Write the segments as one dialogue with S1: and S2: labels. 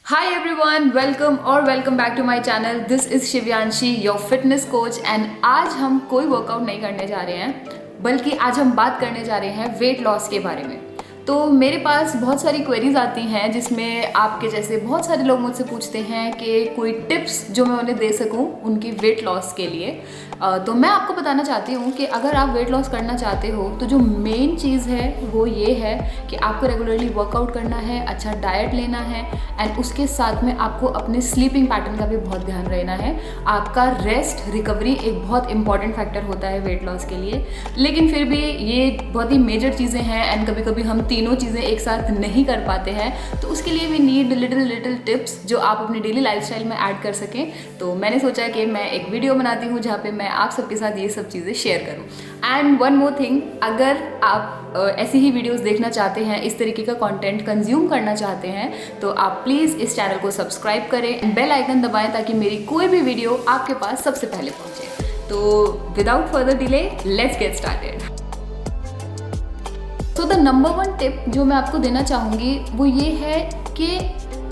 S1: Hi everyone, welcome back to my channel. This is Shivyanshi, your fitness coach and आज हम कोई workout नहीं करने जा रहे हैं, बल्कि आज हम बात करने जा रहे हैं वेट लॉस के बारे में। तो मेरे पास बहुत सारी क्वेरीज आती हैं जिसमें आपके जैसे बहुत सारे लोग मुझसे पूछते हैं कि कोई टिप्स जो मैं उन्हें दे सकूं उनकी वेट लॉस के लिए। तो मैं आपको बताना चाहती हूँ कि अगर आप वेट लॉस करना चाहते हो तो जो मेन चीज़ है वो ये है कि आपको रेगुलरली वर्कआउट करना है, अच्छा डाइट लेना है एंड उसके साथ में आपको अपने स्लीपिंग पैटर्न का भी बहुत ध्यान रहना है। आपका रेस्ट रिकवरी एक बहुत इंपॉर्टेंट फैक्टर होता है वेट लॉस के लिए, लेकिन फिर भी ये बहुत ही मेजर चीज़ें हैं एंड कभी कभी हम तीनों चीज़ें एक साथ नहीं कर पाते हैं, तो उसके लिए वी नीड लिटिल टिप्स जो आप अपनी डेली लाइफस्टाइल में ऐड कर सकें। तो मैंने सोचा कि मैं एक वीडियो बनाती हूँ जहाँ पे मैं आप सबके साथ ये सब चीज़ें शेयर करूँ। एंड वन मोर थिंग, अगर आप ऐसी ही वीडियोस देखना चाहते हैं, इस तरीके का कंटेंट कंज्यूम करना चाहते हैं, तो आप प्लीज़ इस चैनल को सब्सक्राइब करें, बेल आइकन दबाएं ताकि मेरी कोई भी वीडियो आपके पास सबसे पहले पहुंचे। तो without further delay let's get started. तो द नंबर वन टिप जो मैं आपको देना चाहूँगी वो ये है कि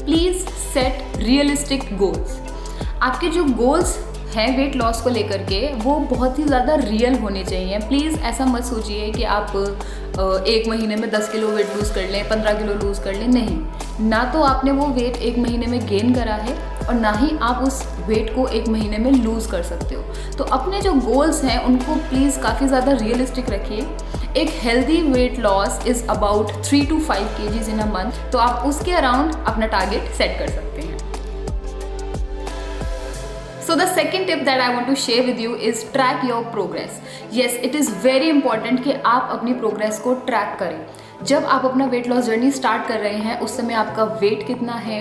S1: प्लीज़ सेट रियलिस्टिक गोल्स। आपके जो गोल्स हैं वेट लॉस को लेकर के वो बहुत ही ज़्यादा रियल होने चाहिए। प्लीज़ ऐसा मत सोचिए कि आप एक महीने में 10 किलो वेट लूज़ कर लें, 15 किलो लूज़ कर लें। नहीं, ना तो आपने वो वेट एक महीने में गेन करा है और ना ही आप उस वेट को एक महीने में लूज़ कर सकते हो। तो अपने जो गोल्स हैं उनको प्लीज़ काफ़ी ज़्यादा रियलिस्टिक रखिए। एक healthy weight loss is about 3 to 5 kgs in a month, तो आप उसके अराउंड अपना टारगेट सेट कर सकते हैं। So the second tip that I want to share with you is track your progress. Yes, it is very important कि आप अपनी प्रोग्रेस को ट्रैक करें। जब आप अपना वेट लॉस जर्नी स्टार्ट कर रहे हैं उस समय आपका वेट कितना है,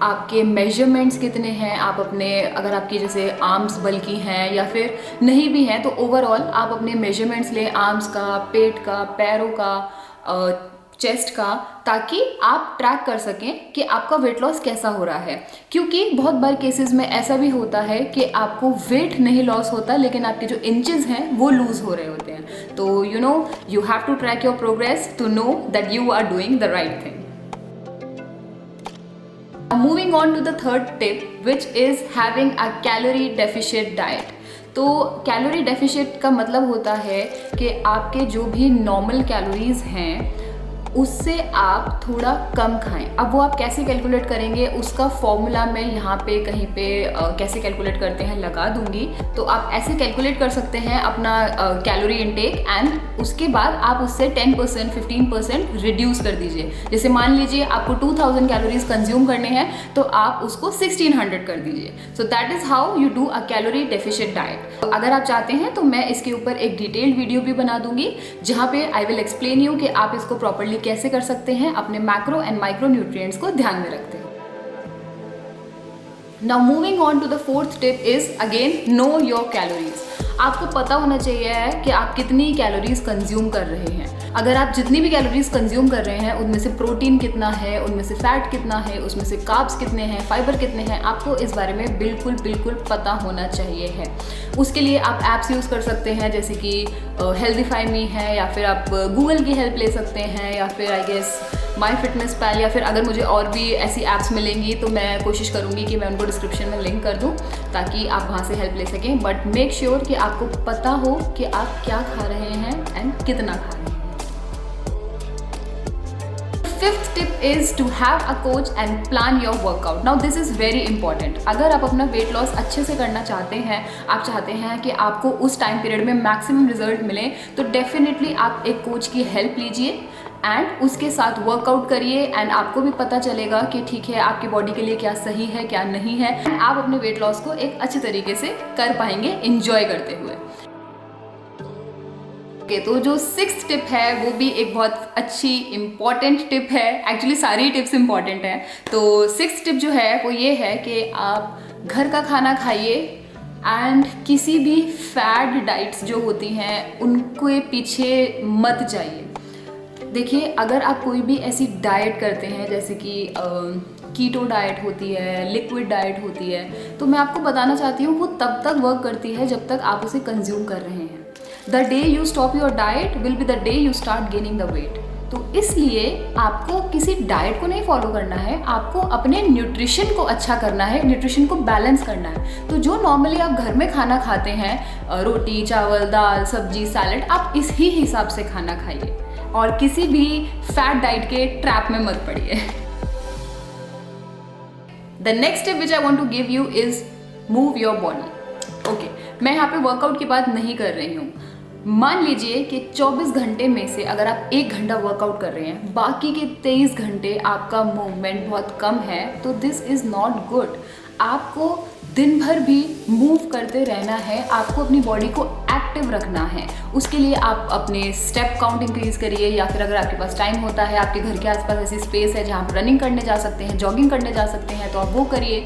S1: आपके मेजरमेंट्स कितने हैं, आप अपने अगर आपकी जैसे आर्म्स बल्की हैं या फिर नहीं भी हैं तो ओवरऑल आप अपने मेजरमेंट्स लें, आर्म्स का, पेट का, पैरों का, चेस्ट का, ताकि आप ट्रैक कर सकें कि आपका वेट लॉस कैसा हो रहा है। क्योंकि बहुत बार केसेस में ऐसा भी होता है कि आपको वेट नहीं लॉस होता लेकिन आपके जो इंचेस हैं वो लूज हो रहे होते हैं। तो you have to track your progress to know that you are doing the right thing. Moving on to the third tip which is having a calorie deficient diet. तो कैलोरी डेफिशिएंट का मतलब होता है कि आपके जो भी नॉर्मल कैलोरीज हैं उससे आप थोड़ा कम खाएं। अब वो आप कैसे कैलकुलेट करेंगे उसका फॉर्मूला मैं यहाँ पे कहीं पे कैसे कैलकुलेट करते हैं लगा दूंगी। तो आप ऐसे कैलकुलेट कर सकते हैं अपना कैलोरी इनटेक एंड उसके बाद आप उससे 10% 15% रिड्यूस कर दीजिए। जैसे मान लीजिए आपको 2000 कैलोरीज कंज्यूम करने हैं तो आप उसको 1600 कर दीजिए। So that is how you do a calorie deficient diet. अगर आप चाहते हैं तो मैं इसके ऊपर एक डिटेल्ड वीडियो भी बना दूंगी जहाँ पे आई विल एक्सप्लेन यू कि आप इसको प्रॉपरली कैसे कर सकते हैं अपने मैक्रो एंड माइक्रो न्यूट्रिएंट्स को ध्यान में रखते हैं। Now moving on to the fourth tip is again know your calories. आपको पता होना चाहिए कि आप कितनी कैलोरीज कंज्यूम कर रहे हैं। अगर आप जितनी भी कैलोरीज कंज्यूम कर रहे हैं उनमें से प्रोटीन कितना है, उनमें से फैट कितना है, उसमें से कार्ब्स कितने हैं, फाइबर कितने हैं, आपको इस बारे में बिल्कुल पता होना चाहिए है। उसके लिए आप ऐप्स यूज़ कर सकते हैं जैसे कि हेल्दीफाई मी है, या फिर आप गूगल की हेल्प ले सकते हैं, या फिर आई गेस माई फिटनेस पैल, या फिर अगर मुझे और भी ऐसी ऐप्स मिलेंगी तो मैं कोशिश करूँगी कि मैं उनको डिस्क्रिप्शन में लिंक कर दूँ ताकि आप वहाँ से हेल्प ले सकें। बट मेक श्योर कि आपको पता हो कि आप क्या खा रहे हैं एंड कितना खा रहे हैं। Fifth tip is to have a coach and plan your workout. Now this is very important. अगर आप अपना वेट लॉस अच्छे से करना चाहते हैं, आप चाहते हैं कि आपको उस टाइम पीरियड में मैक्सिमम रिजल्ट मिले, तो डेफिनेटली आप एक कोच की हेल्प लीजिए एंड उसके साथ वर्कआउट करिए एंड आपको भी पता चलेगा कि ठीक है आपकी बॉडी के लिए क्या सही है क्या नहीं है। आप अपने वेट लॉस को एक अच्छे तरीके से कर पाएंगे इंजॉय करते हुए। तो जो सिक्स्थ टिप है वो भी एक बहुत अच्छी इंपॉर्टेंट टिप है। एक्चुअली सारी टिप्स इंपॉर्टेंट हैं। तो सिक्स्थ टिप जो है वो ये है कि आप घर का खाना खाइए एंड किसी भी फैड डाइट्स जो होती हैं उनके पीछे मत जाइए। देखिए, अगर आप कोई भी ऐसी डाइट करते हैं जैसे कि कीटो डाइट होती है, लिक्विड डाइट होती है, तो मैं आपको बताना चाहती हूँ वो तब तक वर्क करती है जब तक आप उसे कंज्यूम कर रहे हैं। The day you stop your diet will be the day you start gaining the weight. तो इसलिए आपको किसी डाइट को नहीं फॉलो करना है, आपको अपने न्यूट्रिशन को अच्छा करना है, न्यूट्रिशन को बैलेंस करना है। तो जो नॉर्मली आप घर में खाना खाते हैं, रोटी चावल दाल सब्जी सैलड, आप इस ही हिसाब से खाना खाइए और किसी भी फैट डाइट के ट्रैप में मत पड़िए। The next step which I want to give you is move your body. Okay, मैं यहाँ पे वर्कआउट की बात नहीं कर रही हूँ। मान लीजिए कि 24 घंटे में से अगर आप 1 घंटा वर्कआउट कर रहे हैं, बाकी के 23 घंटे आपका मूवमेंट बहुत कम है, तो दिस इज़ नॉट गुड। आपको दिन भर भी मूव करते रहना है, आपको अपनी बॉडी को एक्टिव रखना है। उसके लिए आप अपने स्टेप काउंट इंक्रीज़ करिए, या फिर अगर आपके पास टाइम होता है, आपके घर के आसपास ऐसी स्पेस है जहाँ आप रनिंग करने जा सकते हैं, जॉगिंग करने जा सकते हैं, तो आप वो करिए।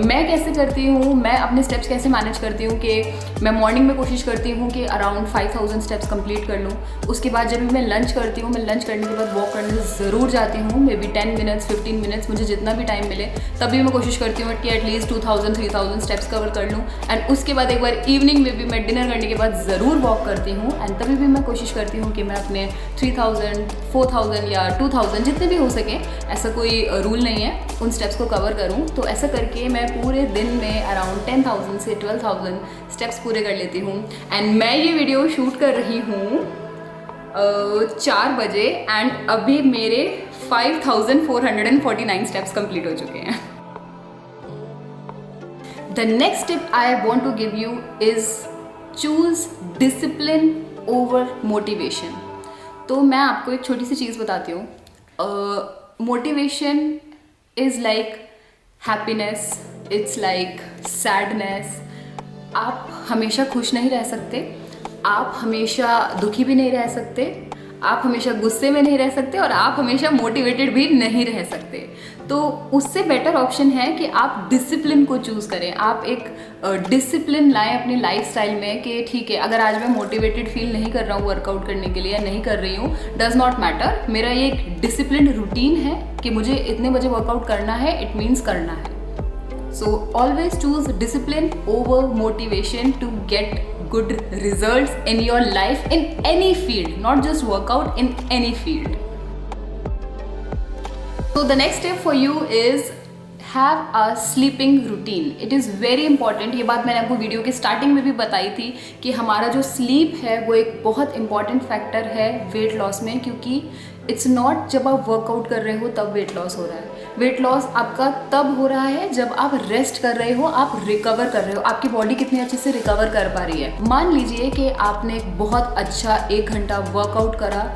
S1: मैं कैसे करती हूँ, मैं अपने स्टेप्स कैसे मैनेज करती हूँ कि मैं मॉर्निंग में कोशिश करती हूँ कि अराउंड 5000 स्टेप्स कंप्लीट कर लूँ। उसके बाद जब भी मैं लंच करती हूँ, मैं लंच करने के बाद वॉक करने ज़रूर जाती हूँ, मे बी 10 मिनट्स 15 मिनट्स, मुझे जितना भी टाइम मिले। तभी मैं कोशिश करती हूँ कि एटलीस्ट 2000-3000 स्टेप्स कवर कर लूँ। एंड उसके बाद एक बार इवनिंग में भी मैं डिनर करने के बाद ज़रूर वॉक करती हूँ। एंड तभी भी मैं कोशिश करती हूँ कि मैं अपने 3000, 4000 या 2000 जितने भी हो सके, ऐसा कोई रूल नहीं है, उन स्टेप्स को कवर करूँ। तो ऐसा करके मैं पूरे दिन में अराउंड 10,000 से 12,000 स्टेप्स पूरे कर लेती हूँ। एंड मैं ये वीडियो शूट कर रही हूँ 4 बजे एंड अभी मेरे 5449 स्टेप्स कंप्लीट हो चुके हैं। The next tip I want to give you is choose discipline over motivation. तो मैं आपको एक छोटी सी चीज़ बताती हूँ। Motivation is like happiness, it's like sadness. आप हमेशा खुश नहीं रह सकते, आप हमेशा दुखी भी नहीं रह सकते, आप हमेशा गुस्से में नहीं रह सकते, और आप हमेशा मोटिवेटेड भी नहीं रह सकते। तो उससे बेटर ऑप्शन है कि आप डिसिप्लिन को चूज़ करें। आप एक डिसिप्लिन लाएं अपनी लाइफस्टाइल में कि ठीक है, अगर आज मैं मोटिवेटेड फील नहीं कर रहा हूँ वर्कआउट करने के लिए, नहीं कर रही हूँ, डज नॉट मैटर, मेरा ये एक डिसिप्लिन रूटीन है कि मुझे इतने बजे वर्कआउट करना है, इट मीन्स करना है। So always choose discipline over motivation to get good results in your life in any field, not just workout, in any field. So the next step for you is have a sleeping routine. It is very important. ये बात मैंने आपको video के starting में भी बताई थी कि हमारा जो स्लीप है वो एक बहुत इंपॉर्टेंट फैक्टर है वेट लॉस में, क्योंकि इट्स नॉट जब आप वर्कआउट कर रहे हो तब वेट लॉस हो रहा है। वेट लॉस आपका तब हो रहा है जब आप रेस्ट कर रहे हो, आप रिकवर कर रहे हो, आपकी बॉडी कितनी अच्छे से रिकवर कर पा रही है। मान लीजिए कि आपने एक बहुत अच्छा 1 घंटा वर्कआउट करा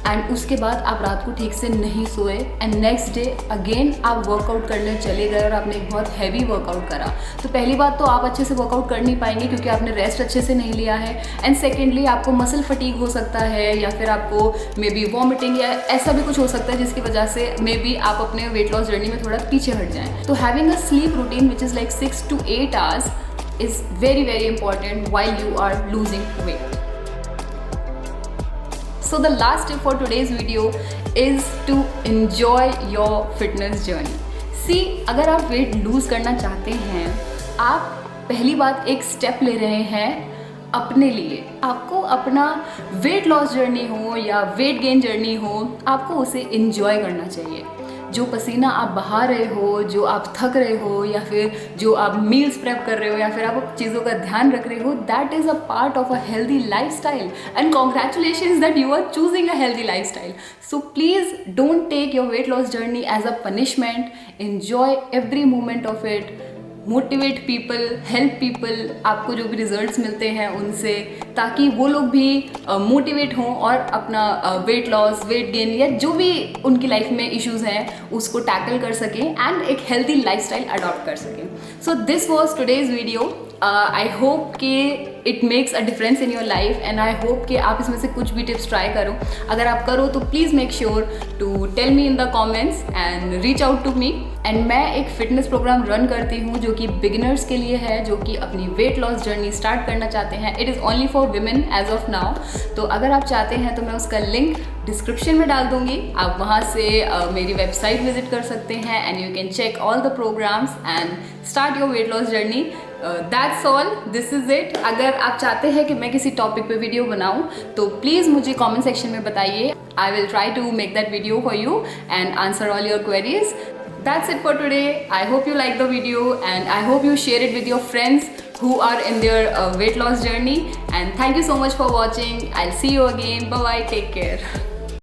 S1: एंड उसके बाद आप रात को ठीक से नहीं सोए एंड नेक्स्ट डे अगेन आप वर्कआउट करने चले गए और आपने एक बहुत हैवी वर्कआउट करा, तो पहली बात तो आप अच्छे से वर्कआउट कर नहीं पाएंगे क्योंकि आपने रेस्ट अच्छे से नहीं लिया है। एंड सेकेंडली आपको मसल फटीग हो सकता है, या फिर आपको मे बी वॉमिटिंग या ऐसा भी कुछ हो सकता है जिसकी वजह से मे बी आप अपने वेट लॉस जर्नी में थोड़ा पीछे हट जाएं। तो having a slip routine which is like 6 to 8 hours is very very important while you are losing weight. So the last tip for today's video is to enjoy your fitness journey. See, अगर आप weight lose करना चाहते हैं, आप पहली बात एक step ले रहे हैं अपने लिए। आपको अपना वेट लॉस जर्नी हो या वेट गेन जर्नी हो, आपको उसे enjoy करना चाहिए। जो पसीना आप बहा रहे हो, जो आप थक रहे हो, या फिर जो आप मील्स प्रेप कर रहे हो, या फिर आप चीज़ों का ध्यान रख रहे हो, that is a part of a healthy lifestyle and congratulations that you are choosing a healthy lifestyle. So please don't take your weight loss journey as a punishment, enjoy every moment of it, motivate people, help people, आपको जो भी results मिलते हैं उनसे, ताकि वो लोग भी मोटिवेट हों और अपना वेट लॉस, वेट गेन या जो भी उनकी लाइफ में इश्यूज हैं उसको टैकल कर सकें एंड एक हेल्दी लाइफस्टाइल अडॉप्ट कर सकें। So this was today's video. I hope कि it makes a difference in your life and I hope कि आप इसमें से कुछ भी टिप्स ट्राई करो। अगर आप करो तो please make sure to tell me in the comments and reach out to me. And मैं एक फिटनेस प्रोग्राम रन करती हूँ जो कि बिगिनर्स के लिए है, जो कि अपनी वेट लॉस जर्नी स्टार्ट करना चाहते हैं। It is only for women as of now. तो अगर आप चाहते हैं तो मैं उसका लिंक डिस्क्रिप्शन में डाल दूंगी, आप वहाँ से मेरी वेबसाइट विजिट कर सकते हैं and you can check all the programs and start your weight loss journey. That's all, this is it. अगर आप चाहते हैं कि मैं किसी टॉपिक पे वीडियो बनाऊं तो प्लीज़ मुझे कमेंट सेक्शन में बताइए। I will try to make that video for you and answer all your queries. That's it for today. I hope you like the video and I hope you share it with your friends who are in their weight loss journey. And thank you so much for watching. I'll see you again. Bye bye. Take care.